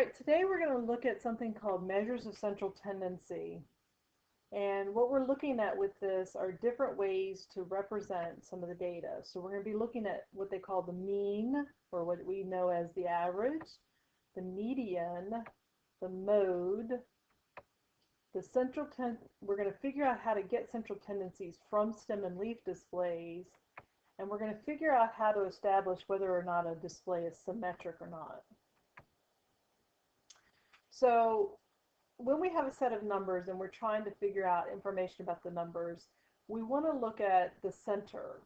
right, today we're going to look at something called measures of central tendency. And what we're looking at with this are different ways to represent some of the data. So we're going to be looking at what they call the mean, or what we know as the average, the median, the mode, the we're going to figure out how to get central tendencies from stem and leaf displays, and we're going to figure out how to establish whether or not a display is symmetric or not. So when we have a set of numbers and we're trying to figure out information about the numbers, we want to look at the center.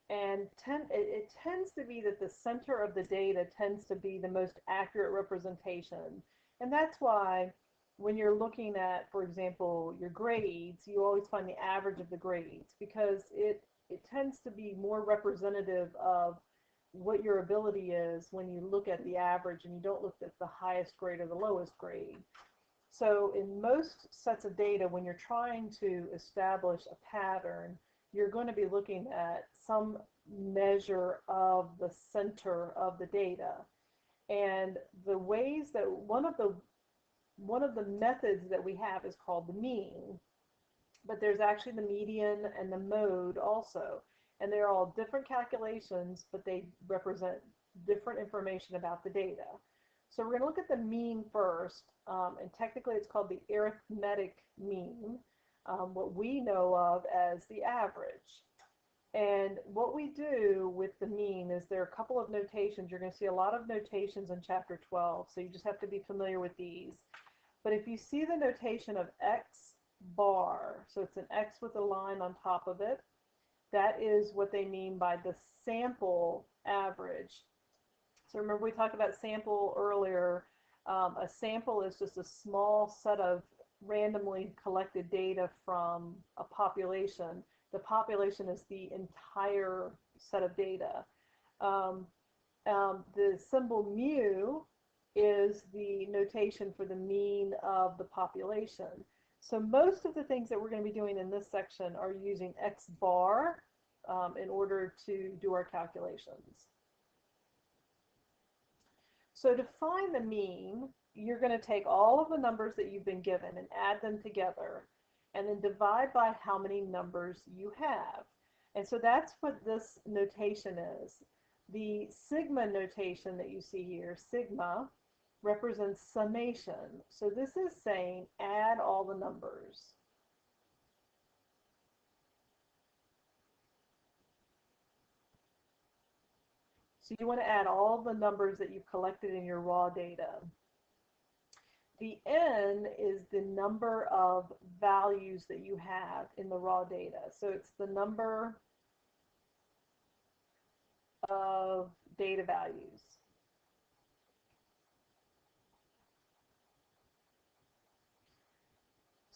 And it tends to be that the center of the data tends to be the most accurate representation. And that's why when you're looking at, for example, your grades, you always find the average of the grades, because it tends to be more representative of what your ability is when you look at the average and you don't look at the highest grade or the lowest grade. So in most sets of data, when you're trying to establish a pattern, you're going to be looking at some measure of the center of the data. And the ways that one of the methods that we have is called the mean, but there's actually the median and the mode also. And they're all different calculations, but they represent different information about the data. So we're going to look at the mean first, and technically it's called the arithmetic mean, what we know of as the average. And what we do with the mean is there are a couple of notations. You're going to see a lot of notations in chapter 12, so you just have to be familiar with these. But if you see the notation of x bar, so it's an x with a line on top of it, that is what they mean by the sample average. So remember we talked about sample earlier. A sample is just a small set of randomly collected data from a population. The population is the entire set of data. The symbol mu is the notation for the mean of the population. So most of the things that we're going to be doing in this section are using x bar in order to do our calculations. So to find the mean, you're going to take all of the numbers that you've been given and add them together, and then divide by how many numbers you have. And so that's what this notation is. The sigma notation that you see here, sigma, represents summation. So this is saying add all the numbers. So you want to add all the numbers that you've collected in your raw data. The n is the number of values that you have in the raw data. So it's the number of data values.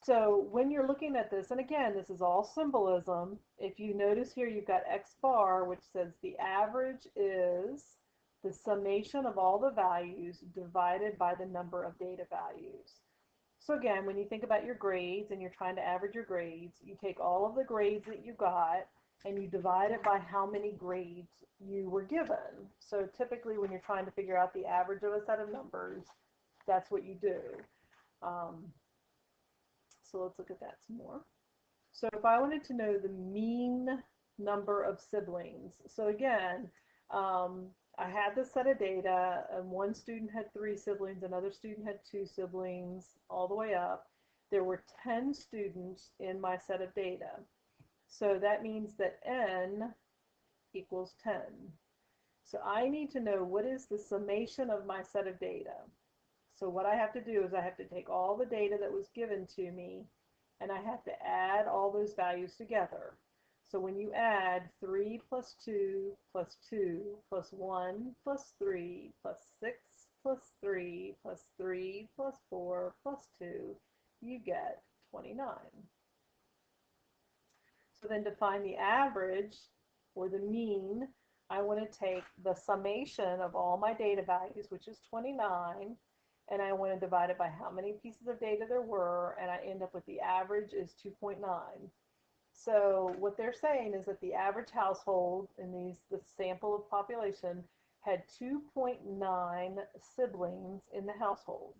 So when you're looking at this, and again, this is all symbolism, if you notice here you've got x bar, which says the average is the summation of all the values divided by the number of data values. So again, when you think about your grades and you're trying to average your grades, you take all of the grades that you got and you divide it by how many grades you were given. So typically when you're trying to figure out the average of a set of numbers, that's what you do. So let's look at that some more. So if I wanted to know the mean number of siblings, so again, I had this set of data, and one student had 3 siblings, another student had 2 siblings, all the way up. There were 10 students in my set of data. So that means that n equals 10. So I need to know what is the summation of my set of data. So what I have to do is I have to take all the data that was given to me and I have to add all those values together. So when you add 3 plus 2 plus 2 plus 1 plus 3 plus 6 plus 3 plus 3 plus 4 plus 2, you get 29. So then to find the average or the mean, I want to take the summation of all my data values, which is 29, and I want to divide it by how many pieces of data there were, and I end up with the average is 2.9. So what they're saying is that the average household in the sample of population had 2.9 siblings in the household.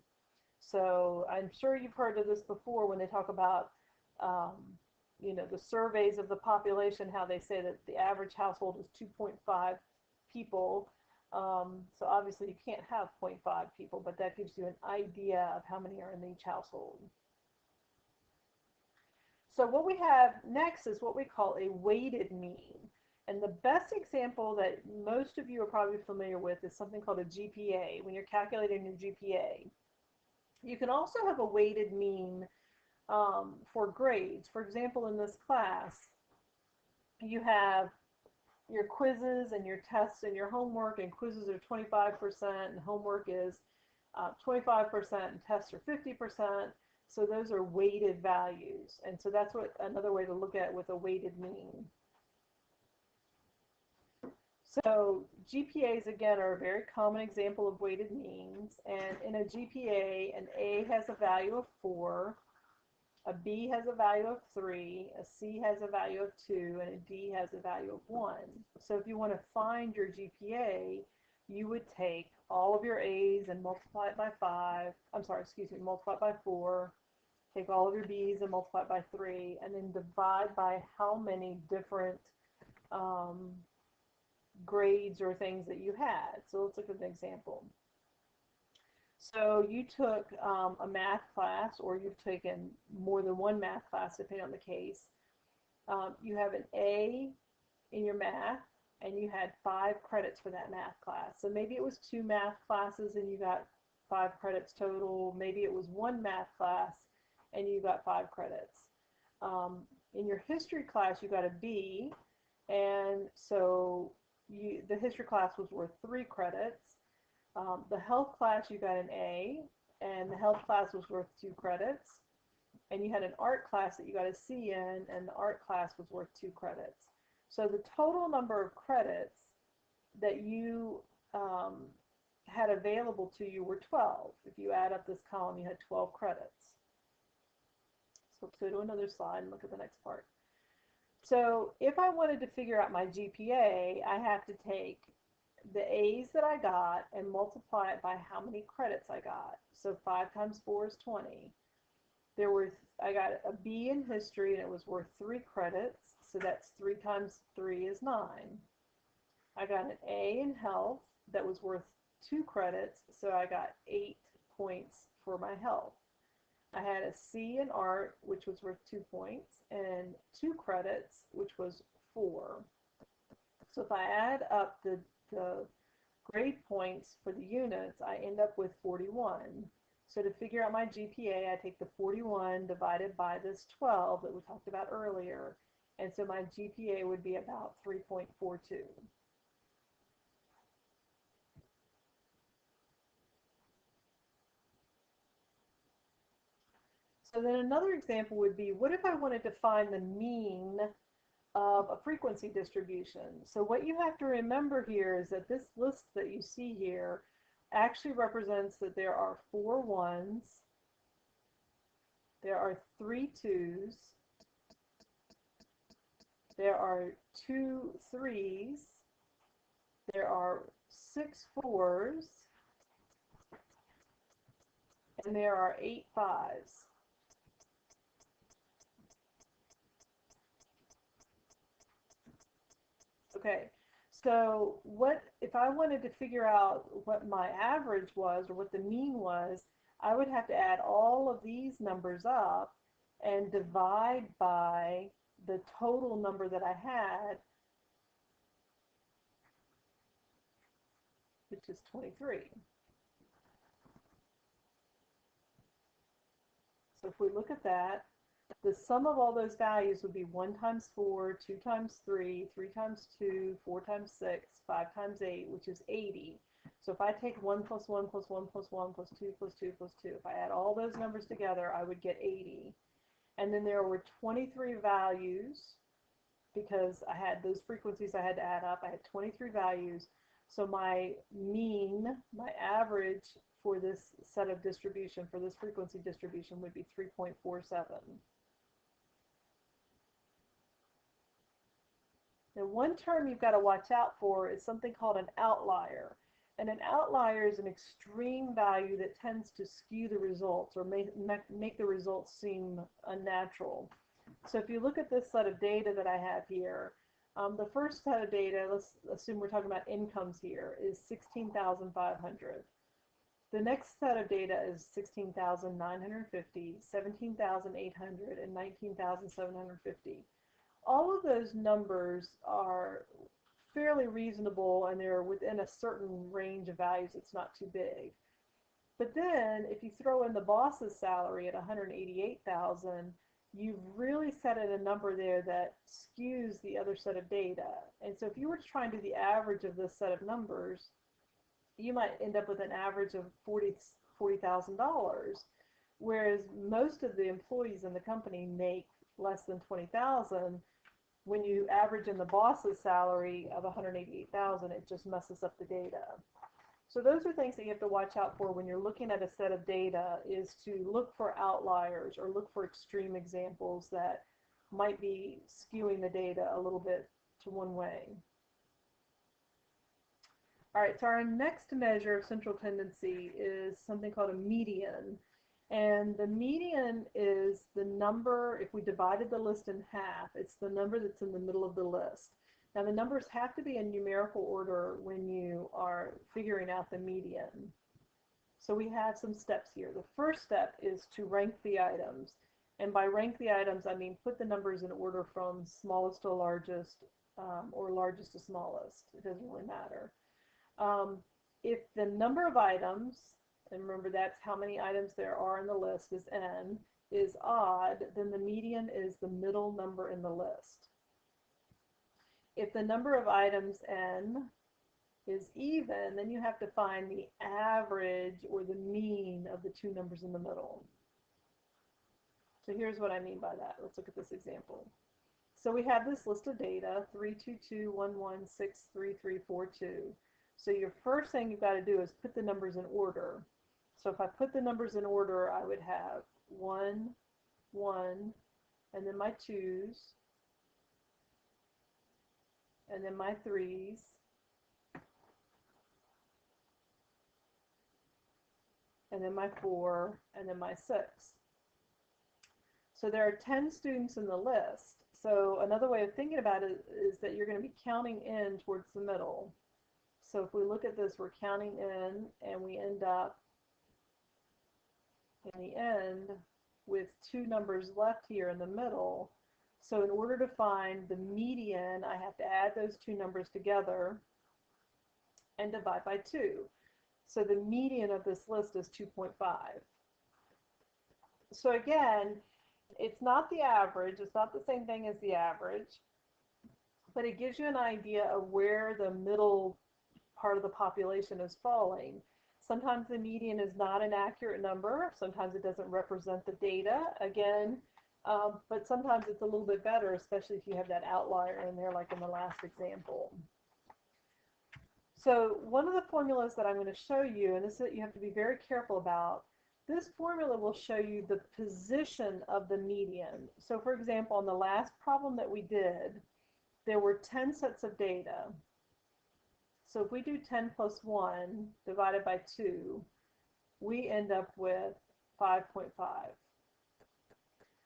So I'm sure you've heard of this before when they talk about, um, the surveys of the population, how they say that the average household is 2.5 people. So obviously you can't have 0.5 people, but that gives you an idea of how many are in each household. So what we have next is what we call a weighted mean. And the best example that most of you are probably familiar with is something called a GPA, when you're calculating your GPA. You can also have a weighted mean for grades. For example, in this class, you have your quizzes and your tests and your homework, and quizzes are 25% and homework is 25% and tests are 50%. So those are weighted values. And so that's what another way to look at it with a weighted mean. So GPAs, again, are a very common example of weighted means. And in a GPA, an A has a value of 4, a B has a value of 3, a C has a value of 2, and a D has a value of 1. So if you want to find your GPA, you would take all of your A's and multiply it by 5. Multiply it by 4. Take all of your B's and multiply it by 3, and then divide by how many different grades or things that you had. So let's look at an example. So you took a math class, or you've taken more than one math class, depending on the case. You have an A in your math, and you had 5 credits for that math class. So maybe it was 2 math classes and you got 5 credits total. Maybe it was 1 math class and you got 5 credits. In your history class, you got a B, and so the history class was worth 3 credits. The health class, you got an A, and the health class was worth 2 credits. And you had an art class that you got a C in, and the art class was worth 2 credits. So the total number of credits that you had available to you were 12. If you add up this column, you had 12 credits. So let's go to another slide and look at the next part. So if I wanted to figure out my GPA, I have to take the A's that I got and multiply it by how many credits I got. So 5 times 4 is 20. I got a B in history, and it was worth 3 credits. So that's 3 times 3 is 9. I got an A in health that was worth 2 credits. So I got 8 points for my health. I had a C in art, which was worth 2 points, and 2 credits, which was 4. So if I add up the grade points for the units, I end up with 41. So to figure out my GPA, I take the 41 divided by this 12 that we talked about earlier, and so my GPA would be about 3.42. So then another example would be, what if I wanted to find the mean of a frequency distribution? So what you have to remember here is that this list that you see here actually represents that there are 4 1s, there are 3 2s, there are 2 3s, there are 6 4s, and there are 8 5s. Okay, so what if I wanted to figure out what my average was, or what the mean was, I would have to add all of these numbers up and divide by the total number that I had, which is 23. So if we look at that, the sum of all those values would be 1 times 4, 2 times 3, 3 times 2, 4 times 6, 5 times 8, which is 80. So if I take 1 plus 1 plus 1 plus 1 plus 2 plus 2 plus 2, if I add all those numbers together, I would get 80. And then there were 23 values, because I had those frequencies I had to add up. I had 23 values. So my mean, my average for this set of distribution, for this frequency distribution, would be 3.47. Now, one term you've got to watch out for is something called an outlier. And an outlier is an extreme value that tends to skew the results or make the results seem unnatural. So if you look at this set of data that I have here, the first set of data, let's assume we're talking about incomes here, is 16,500. The next set of data is 16,950, 17,800, and 19,750. All of those numbers are fairly reasonable and they're within a certain range of values. It's not too big. But then if you throw in the boss's salary at 188,000, you've really set in a number there that skews the other set of data. And so if you were to try and do the average of this set of numbers, you might end up with an average of $40,000, whereas most of the employees in the company make less than 20,000. When you average in the boss's salary of 188,000, it just messes up the data. So those are things that you have to watch out for when you're looking at a set of data, is to look for outliers or look for extreme examples that might be skewing the data a little bit to one way. All right, so our next measure of central tendency is something called a median. And the median is the number, if we divided the list in half, it's the number that's in the middle of the list. Now the numbers have to be in numerical order when you are figuring out the median. So we have some steps here. The first step is to rank the items. And by rank the items, I mean put the numbers in order from smallest to largest, or largest to smallest. It doesn't really matter. If the number of items, and remember that's how many items there are in the list, is n, is odd, then the median is the middle number in the list. If the number of items n is even, then you have to find the average or the mean of the two numbers in the middle. So here's what I mean by that. Let's look at this example. So we have this list of data, 32211633342. So your first thing you've got to do is put the numbers in order. So if I put the numbers in order, I would have 1, 1, and then my 2s, and then my 3s, and then my 4, and then my 6. So there are 10 students in the list. So another way of thinking about it is that you're going to be counting in towards the middle. So if we look at this, we're counting in, and we end up in the end with 2 numbers left here in the middle. So in order to find the median, I have to add those 2 numbers together and divide by 2. So the median of this list is 2.5. So again, it's not the average, it's not the same thing as the average, but it gives you an idea of where the middle part of the population is falling. Sometimes the median is not an accurate number, sometimes it doesn't represent the data, again, but sometimes it's a little bit better, especially if you have that outlier in there like in the last example. So one of the formulas that I'm going to show you, and this is that you have to be very careful about, this formula will show you the position of the median. So for example, on the last problem that we did, there were 10 sets of data. So if we do 10 plus 1 divided by 2, we end up with 5.5.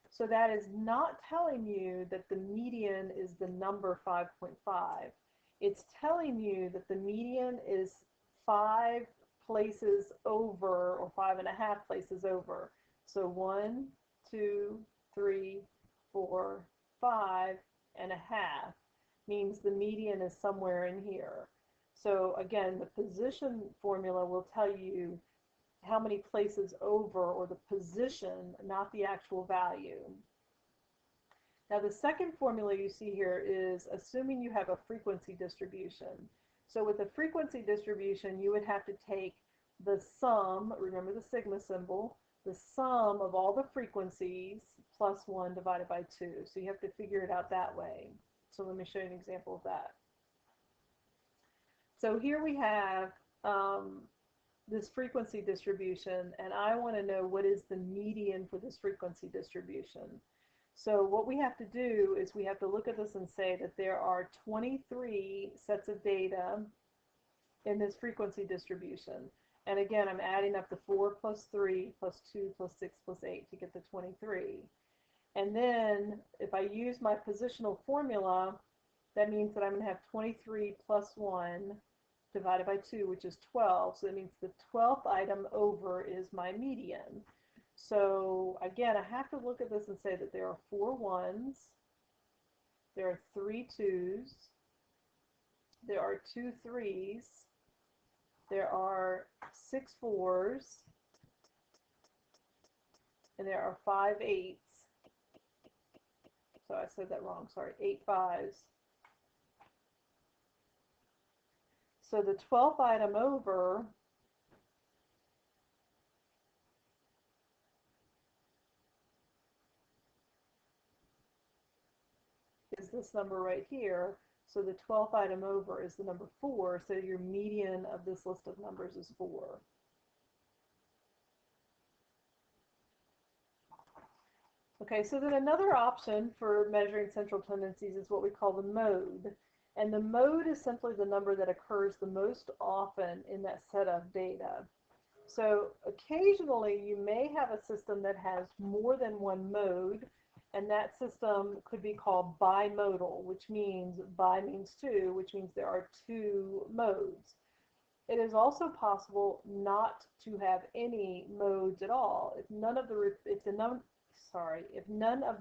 So that is not telling you that the median is the number 5.5. It's telling you that the median is 5 places over, or 5.5 places over. So 1, 2, 3, 4, 5.5 means the median is somewhere in here. So again, the position formula will tell you how many places over, or the position, not the actual value. Now the second formula you see here is assuming you have a frequency distribution. So with a frequency distribution, you would have to take the sum, remember the sigma symbol, the sum of all the frequencies plus 1 divided by 2. So you have to figure it out that way. So let me show you an example of that. So here we have this frequency distribution, and I want to know what is the median for this frequency distribution. So what we have to do is we have to look at this and say that there are 23 sets of data in this frequency distribution. And again, I'm adding up the 4 plus 3 plus 2 plus 6 plus 8 to get the 23. And then if I use my positional formula, that means that I'm going to have 23 plus 1 divided by 2, which is 12. So that means the 12th item over is my median. So again, I have to look at this and say that there are 4 ones, there are 3 twos, there are 2 threes, there are 6 fours, and there are 5 eights. So I said that wrong, sorry, 8 fives. So the 12th item over is this number right here. So the 12th item over is the number 4. So your median of this list of numbers is 4. Okay, so then another option for measuring central tendencies is what we call the mode. And the mode is simply the number that occurs the most often in that set of data. So occasionally you may have a system that has more than one mode, and that system could be called bimodal, which means bi means 2, which means there are 2 modes. It is also possible not to have any modes at all. If none of the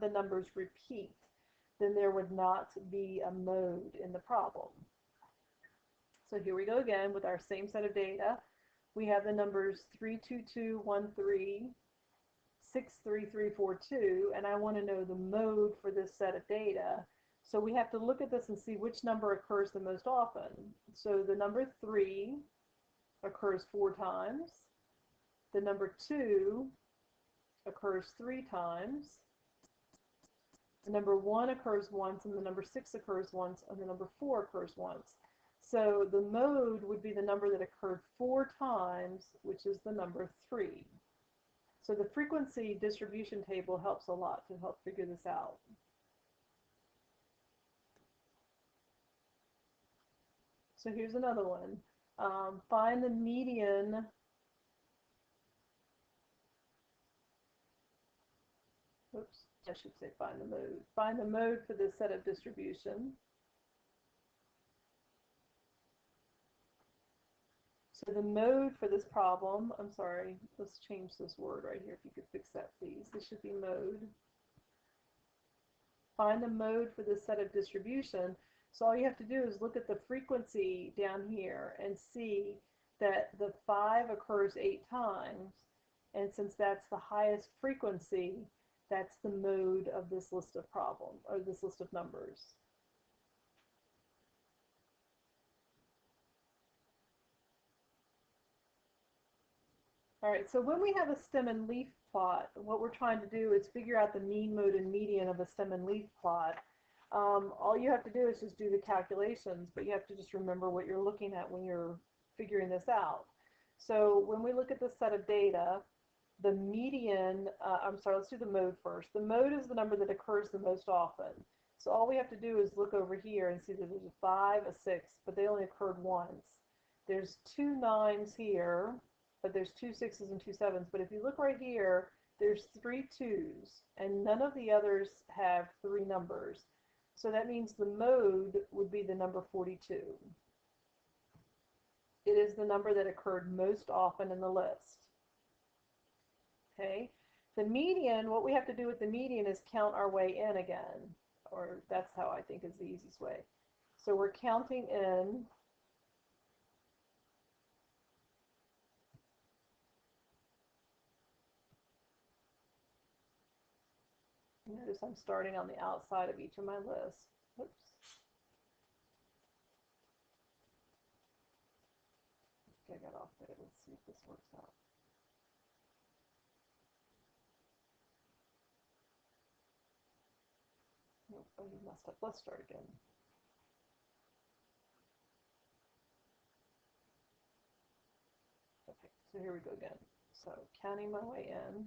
numbers repeat, then there would not be a mode in the problem. So here we go again with our same set of data. We have the numbers 32213, 63342, and I want to know the mode for this set of data. So we have to look at this and see which number occurs the most often. So the number 3 occurs 4 times. The number 2 occurs 3 times. The number 1 occurs once, and the number 6 occurs once, and the number 4 occurs once. So the mode would be the number that occurred 4 times, which is the number 3. So the frequency distribution table helps a lot to help figure this out. So here's another one. Find the median oops, I should say find the mode. Find the mode for this set of distribution. So the mode for this problem, I'm sorry, let's change this word right here. If you could fix that, please. This should be mode. Find the mode for this set of distribution. So all you have to do is look at the frequency down here and see that the 5 occurs 8 times. And since that's the highest frequency, that's the mode of this list of problems, or this list of numbers. All right, so when we have a stem and leaf plot, what we're trying to do is figure out the mean, mode, and median of a stem and leaf plot. All you have to do is just do the calculations, but you have to just remember what you're looking at when you're figuring this out. So when we look at this set of data, the median, let's do the mode first. The mode is the number that occurs the most often. So all we have to do is look over here and see that there's a 5, a 6, but they only occurred once. There's 2 9s here, but there's 2 6s and 2 7s. But if you look right here, there's 3 2s, and none of the others have 3 numbers. So that means the mode would be the number 42. It is the number that occurred most often in the list. Okay, the median, what we have to do with the median is count our way in again, or that's how I think is the easiest way. So we're counting in. Notice I'm starting on the outside of each of my lists. Oops. Okay, I got off there. Let's see if this works out. Nope, oh, you messed up. Let's start again. Okay, so here we go again. So counting my way in.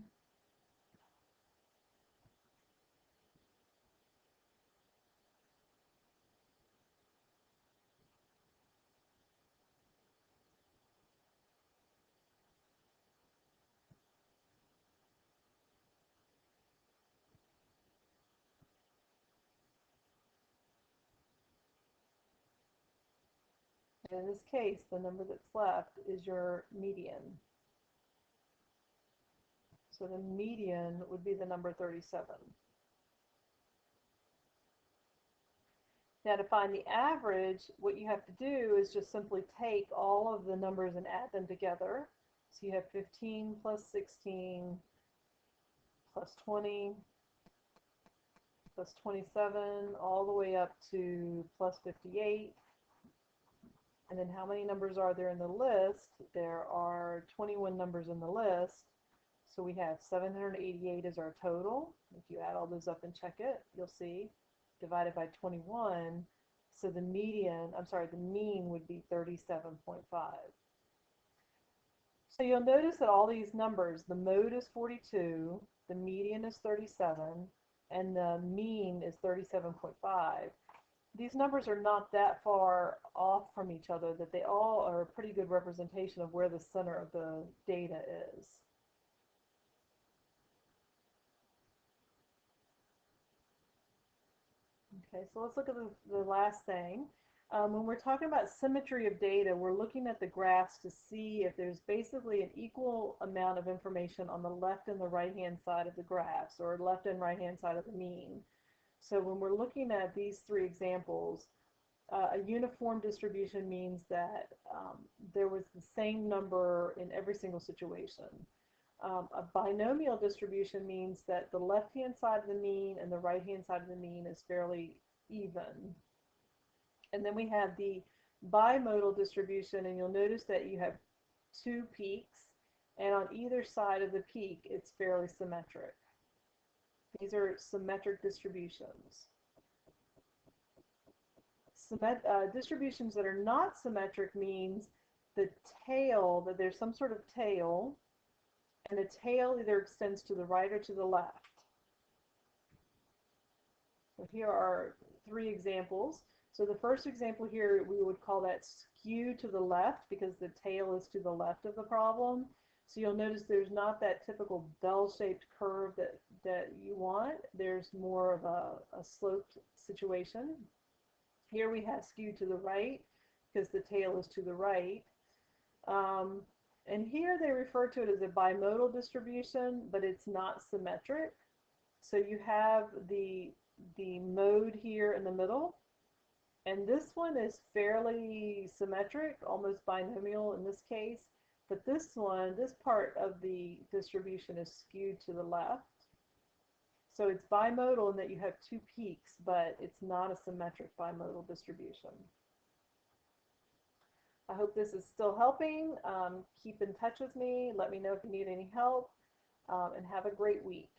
In this case, the number that's left is your median. So the median would be the number 37. Now to find the average, what you have to do is just simply take all of the numbers and add them together. So you have 15 plus 16 plus 20 plus 27 all the way up to plus 58. And then how many numbers are there in the list? There are 21 numbers in the list. So we have 788 as our total. If you add all those up and check it, you'll see divided by 21. So the mean would be 37.5. So you'll notice that all these numbers, the mode is 42, the median is 37, and the mean is 37.5. These numbers are not that far off from each other that they all are a pretty good representation of where the center of the data is. Okay, so let's look at the last thing. When we're talking about symmetry of data, we're looking at the graphs to see if there's basically an equal amount of information on the left and the right-hand side of the graphs, or left and right-hand side of the mean. So when we're looking at these three examples, a uniform distribution means that there was the same number in every single situation. A binomial distribution means that the left-hand side of the mean and the right-hand side of the mean is fairly even. And then we have the bimodal distribution, and you'll notice that you have two peaks, and on either side of the peak, it's fairly symmetric. These are symmetric distributions. Distributions that are not symmetric means the tail, that there's some sort of tail, and the tail either extends to the right or to the left. So here are three examples. So the first example here, we would call that skew to the left because the tail is to the left of the problem. So you'll notice there's not that typical bell-shaped curve that you want. There's more of a sloped situation. Here we have skew to the right because the tail is to the right. And here they refer to it as a bimodal distribution, but it's not symmetric. So you have the mode here in the middle, and this one is fairly symmetric, almost binomial in this case, but this part of the distribution is skewed to the left. So it's bimodal in that you have two peaks, but it's not a symmetric bimodal distribution. I hope this is still helping. Keep in touch with me. Let me know if you need any help, and have a great week.